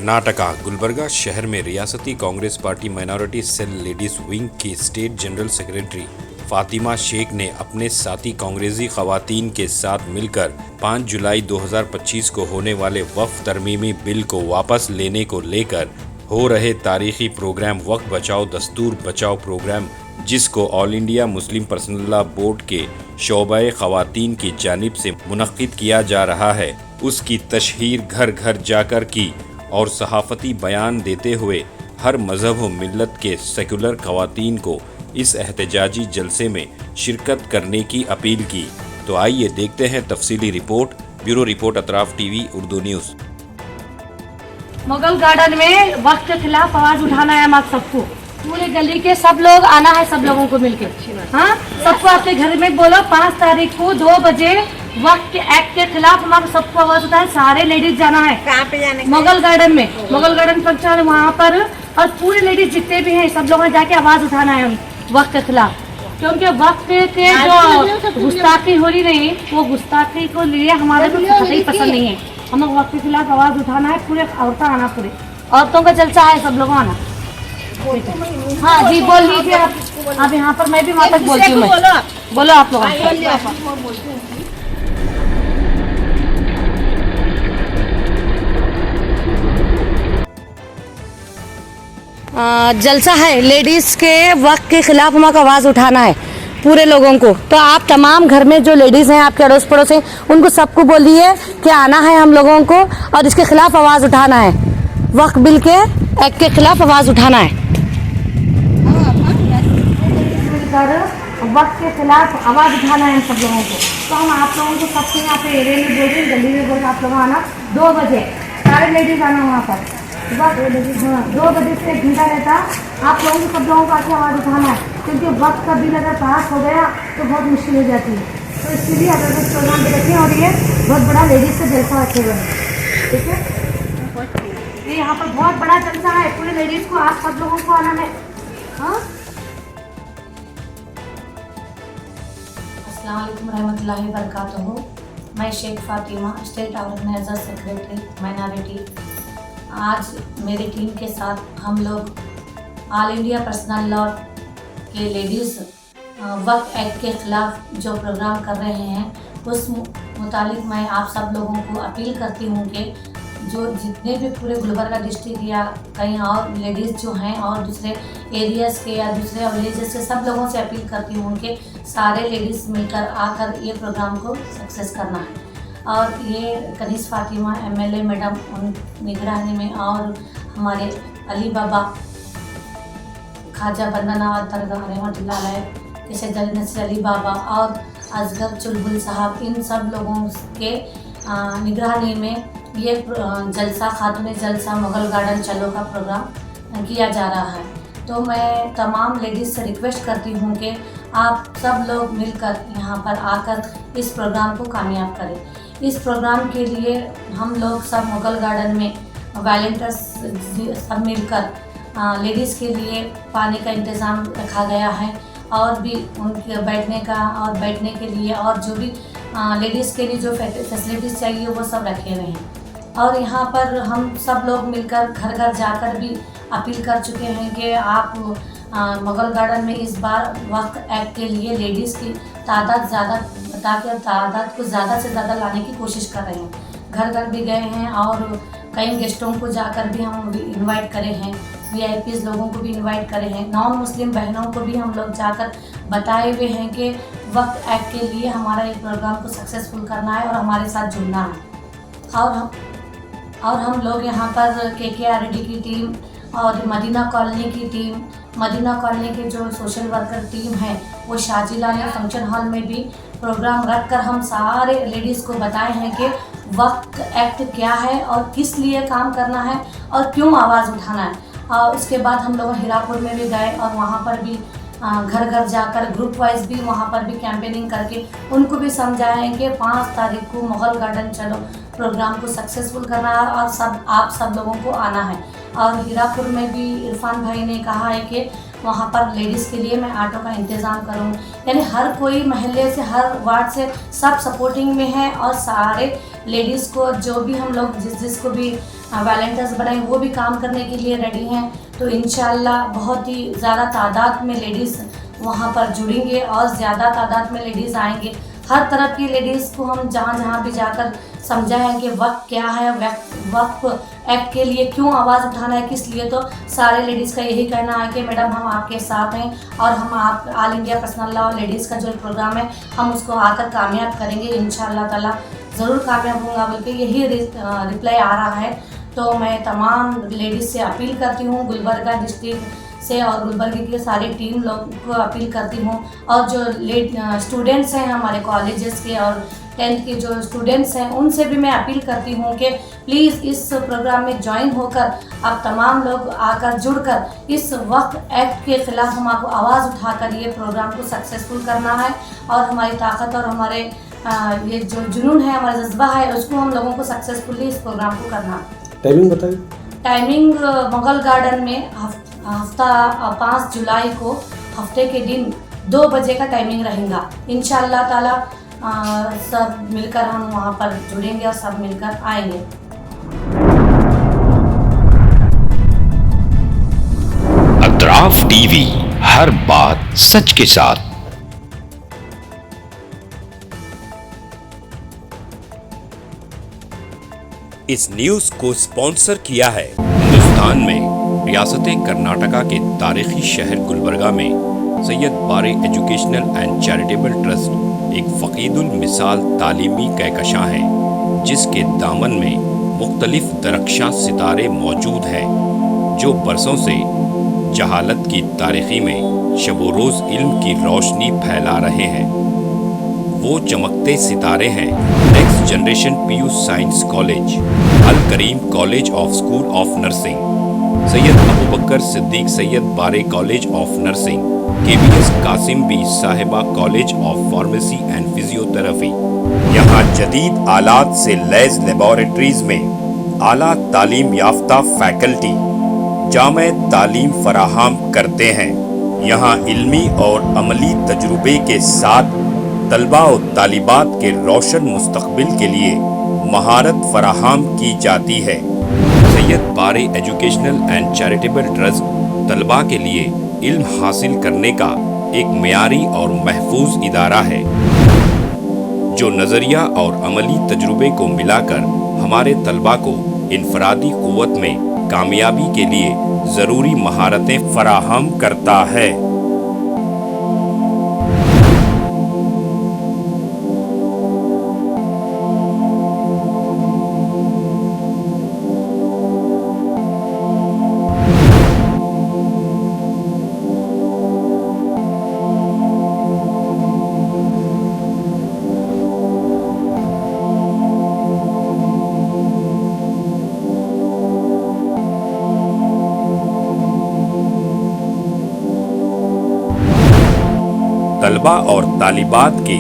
कर्नाटका गुलबर्गा शहर में रियासती Congress party minority cell ladies wing की state general secretary Fatima Sheikh ने अपने साथी कांग्रेसी खवातीन के साथ मिलकर 5 जुलाई 2025 को होने वाले वक्फ तरमीमी बिल को वापस लेने को लेकर हो रहे तारीखी प्रोग्राम वक्फ बचाओ दस्तूर बचाओ प्रोग्राम, जिसको all India Muslim personal law board के शोबे खवातीन की जानिब से मुनक्किद किया जा रहा है, उसकी तशहीर घर घर जाकर की और सहाफ़ती बयान देते हुए हर मज़हब व मिल्लत के सेकुलर खवातीन को इस एहतजाजी जलसे में शिरकत करने की अपील की। तो आइए देखते हैं तफसीली report. Bureau report Atraf TV Urdu news. Mughal Garden में वक्त के खिलाफ आवाज उठाना है। हम आप सबको, पूरे गली के सब लोग आना है, सब लोगों को मिलके, हाँ, सबको अपने घर में बोलो 5 तारीख को 2 बजे वक्त के एक्ट के खिलाफ हम सबको आवाज उठाए। सारे लेडीज जाना है। कहाँ पे जाने? मुगल गार्डन में, मुगल गार्डन फंक्शन वहाँ पर, और पूरे लेडीज जितने भी हैं सब लोगों ने जाके आवाज उठाना है वक्त के खिलाफ, क्योंकि वक्त के जो गुस्ताखी हो रही नहीं, वो गुस्ताखी को लिए हमारे को सही पसंद नहीं है। हम लोग वक्त के खिलाफ आवाज उठाना है। पूरे औरतें आना, पूरे औरतों का जलसा है, सब लोग आना। हाँ जी, बोल लीजिए आप यहाँ पर। मैं भी वहाँ तक बोलती हूँ। बोलो आप लोग। जलसा है लेडीज के वक्त के खिलाफ हम आवाज उठाना है पूरे लोगों को। तो आप तमाम घर में जो लेडीज हैं, आपके अड़ोस पड़ोस हैं, उनको सबको बोलिए कि आना है हम लोगों को और इसके खिलाफ आवाज उठाना है। वक्त बिल के एक्ट के खिलाफ आवाज उठाना है। वक्त के खिलाफ आवाज उठाना है हम सब लोगों को। तो हम आप लोगों को सबके यहाँ पे एरिया में बोल रहे हैं, गली में बोल रहे हैं, आप लोग आना 2 बजे, सारे लेडीज आना वहाँ पर। 2 बजे से 1 घंटा रहता, आप लोगों को सब लोगों को आके आवाज़ उठाना है, क्योंकि वक्त का बिल अगर पास हो गया तो बहुत मुश्किल हो जाती है। तो इसके लिए अवेयरनेस प्रोग्राम भी रखे और ये बहुत बड़ा लेडीज से जलसा रखे हुए हैं, ठीक है। ये यहाँ पर बहुत बड़ा जलसा है, पूरे लेडीज को आप सब लोगों को आना है। हाँ, अस्सलाम वालेकुम रहमतुल्लाहि व बरकातहू। मैं Shaikh Fatima, state organiser secretary minority. आज मेरी टीम के साथ हम लोग ऑल इंडिया पर्सनल लॉ के लेडीज़ वक्त एक्ट के ख़िलाफ़ जो प्रोग्राम कर रहे हैं, उस मुतालिक मैं आप सब लोगों को अपील करती हूँ कि जो जितने भी पूरे गुलबर्गा डिस्ट्रिक्ट या कहीं और लेडीज़ जो हैं और दूसरे एरियाज़ के या दूसरे विलेजेस से, सब लोगों से अपील करती हूँ कि सारे लेडीज़ मिलकर आकर ये प्रोग्राम को सक्सेस करना है। और ये कनीज़ फातिमा MLA मैडम उन निगरानी में, और हमारे अली बाबा ख्वाजा बंदना दरगाह रहमतुल्लाह अलैह के सैयद नसीर अली बाबा और असगर चुलबुल साहब, इन सब लोगों के निगरानी में ये जलसा, खातून जलसा मुगल गार्डन चलो का प्रोग्राम किया जा रहा है। तो मैं तमाम लेडीज़ से रिक्वेस्ट करती हूँ कि आप सब लोग मिलकर यहाँ पर आकर इस प्रोग्राम को कामयाब करें। इस प्रोग्राम के लिए हम लोग सब मुगल गार्डन में वॉलंटियर्स सब मिलकर लेडीज़ के लिए पानी का इंतज़ाम रखा गया है, और भी उनके बैठने के लिए और जो भी लेडीज़ के लिए जो फैसिलिटीज़ चाहिए वो सब रखे हुए हैं। और यहाँ पर हम सब लोग मिलकर घर घर जाकर भी अपील कर चुके हैं कि आप मुगल गार्डन में इस बार वक्त एक्ट के लिए लेडीज़ की तादाद को ज़्यादा से ज़्यादा लाने की कोशिश कर रहे हैं। घर घर भी गए हैं और कई गेस्टों को जाकर भी हम इनवाइट करे हैं, VIPs लोगों को भी इनवाइट करे हैं, नॉन मुस्लिम बहनों को भी हम लोग जाकर बताए हुए हैं कि वक्त एक्ट के लिए हमारा एक प्रोग्राम को सक्सेसफुल करना है और हमारे साथ जुड़ना है। और हम लोग यहाँ पर KKRD की टीम और मदीना कॉलोनी की टीम, मदीना कॉलोनी के जो सोशल वर्कर टीम है, वो शाहजीला में फंक्शन हॉल में भी प्रोग्राम रख कर हम सारे लेडीज़ को बताए हैं कि वक्त एक्ट क्या है और किस लिए काम करना है और क्यों आवाज़ उठाना है। और उसके बाद हम लोग हीरापुर में भी गए और वहाँ पर भी घर घर जाकर ग्रुप वाइज भी वहाँ पर भी कैंपेनिंग करके उनको भी समझाएं कि 5 तारीख को मुगल गार्डन चलो प्रोग्राम को सक्सेसफुल करना है और आप सब लोगों को आना है। और हीरापुर में भी इरफान भाई ने कहा है कि वहाँ पर लेडीज़ के लिए मैं ऑटो का इंतज़ाम करूँ। यानी हर कोई महल्ले से, हर वार्ड से सब सपोर्टिंग में है और सारे लेडीज़ को जो भी हम लोग जिसको भी वॉलंटियर्स बनाए, वो भी काम करने के लिए रेडी हैं। तो इंशाल्लाह बहुत ही ज़्यादा तादाद में लेडीज़ वहाँ पर जुड़ेंगे और ज़्यादा तादाद में लेडीज़ आएंगे। हर तरफ की लेडीज़ को हम जहाँ जहाँ भी जाकर समझा है कि वक्त क्या है, वक्फ एक्ट के लिए क्यों आवाज़ उठाना है, किस लिए। तो सारे लेडीज़ का यही कहना है कि मैडम हम आपके साथ हैं और हम आप all India Personal law ladies का जो प्रोग्राम है हम उसको आकर कामयाब करेंगे। इंशाअल्लाह ताला ज़रूर कामयाब होगा, बल्कि यही रिप्लाई आ रहा है। तो मैं तमाम लेडीज़ से अपील करती हूँ, गुलबर्गा डिस्ट्रिक्ट से और गुलबर्गा की सारी टीम लोग को अपील करती हूँ, और जो स्टूडेंट्स हैं हमारे कॉलेजेस के और 10th के जो स्टूडेंट्स हैं उनसे भी मैं अपील करती हूँ कि प्लीज़ इस प्रोग्राम में ज्वाइन होकर आप तमाम लोग आकर जुड़कर इस वक्त एक्ट के ख़िलाफ़ हम आपको आवाज़ उठाकर ये प्रोग्राम को सक्सेसफुल करना है। और हमारी ताकत और हमारे ये जो जुनून है, हमारा जज्बा है, उसको हम लोगों को सक्सेसफुली इस प्रोग्राम को करना है। टाइमिंग बताइए। टाइमिंग मुगल गार्डन में हफ्ता 5 जुलाई को हफ्ते के दिन 2 बजे का टाइमिंग रहेगा। इंशाअल्लाह ताला सब मिलकर हम वहाँ पर जुड़ेंगे और सब मिलकर आएंगे। अतराफ टीवी, हर बात सच के साथ। इस न्यूज को स्पॉन्सर किया है हिंदुस्तान में रियासत कर्नाटका के तारीखी शहर गुलबर्गा में Syed Bare educational and charitable trust एक फ़कीदुल मिसाल तालीमी कहकशां है, जिसके दामन में मुख्तलिफ दरख्शां सितारे मौजूद हैं जो बरसों से जहालत की तारीखी में शब रोज़ इल्म की रोशनी फैला रहे हैं। वो चमकते सितारे हैं next generation PU science college, Al Karim college of school of nursing, Syed Abu Bakr Siddiq Syed Bare college of nursing, KBS Kasim Bi Sahiba college of pharmacy and physiotherapy. यहाँ जदीद आलात से लैस लेबोरेटरीज में आला तालीम याफ्ता फैकल्टी जामे तालीम फराहम करते हैं। यहाँ इल्मी और अमली तजुर्बे के साथ तलबा और तालिबात के रोशन मुस्तकबिल के लिए महारत फराहम की जाती है। Syed Bare educational and charitable trust तलबा के लिए इल्म हासिल करने का एक मियारी और महफूज इदारा है, जो नज़रिया और अमली तजुर्बे को मिलाकर हमारे तलबा को इनफरादी क़ुव्वत में कामयाबी के लिए ज़रूरी महारतें फराहम करता है। तलबा और तालिबात की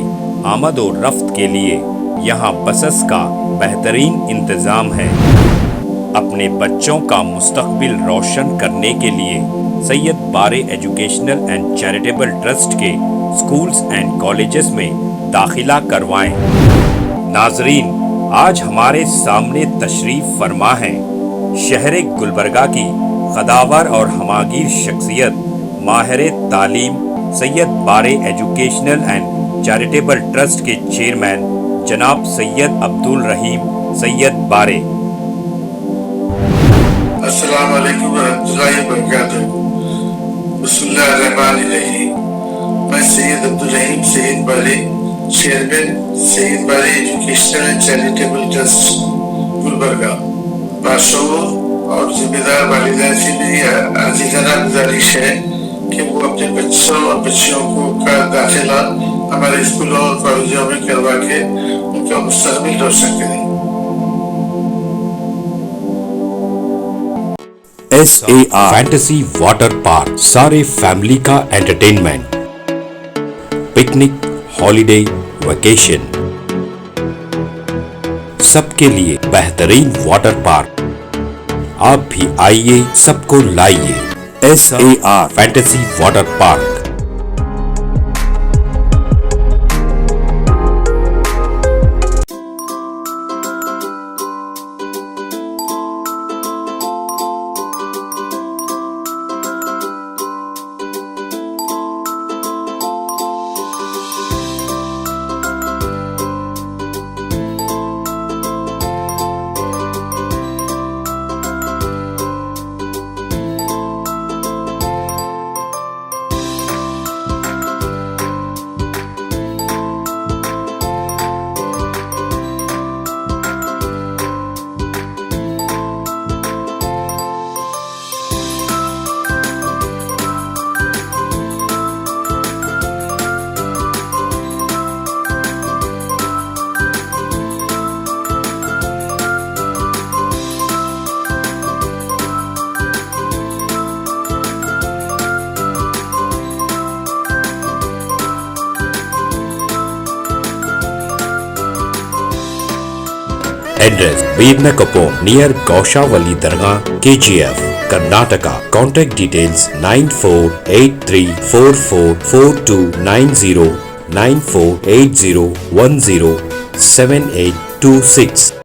आमद और रफ्त के लिए यहाँ बसेस का बेहतरीन इंतज़ाम है। अपने बच्चों का मुस्तकबिल रोशन करने के लिए Syed Bare educational and charitable trust के स्कूल्स एंड कॉलेजेस में दाखिला करवाएं। नाजरीन, आज हमारे सामने तशरीफ़ फरमा है शहर गुलबर्गा की कदावर और हमागीर शख्सियत माहिर तालीम Syed Bare educational and charitable trust के चेयरमैन जनाब सैयद अब्दुल रहीम सैयद बारे। अस्सलाम वालेकुम रहमतुल्लाहि व बरकातुहू। बिस्मिल्लाहिर्रहमानिर्रहीम। मैं सैयद अब्दुल रहीम सैयद बारे, chairman Syed Bare educational and charitable trust Gulbarga, बादशाहों और जिम्मेदार वालिदैन से मेरी अज़ीज़ाना गुजारिश है कि वो अपने बच्चों और बच्चियों को का दाखिला हमारे स्कूलों और कॉलेजों में करवा के उनका मुस्तकबिल रोशन करें। SAR फैंटेसी वाटर पार्क, सारे फैमिली का एंटरटेनमेंट, पिकनिक, हॉलिडे, वेकेशन, सबके लिए बेहतरीन वाटर पार्क। आप भी आइए, सबको लाइए। SAR fantasy water park. Address Beednakapom near Gaushavali Dargah, KGF, Karnataka. Contact details 9483444290 9480107826.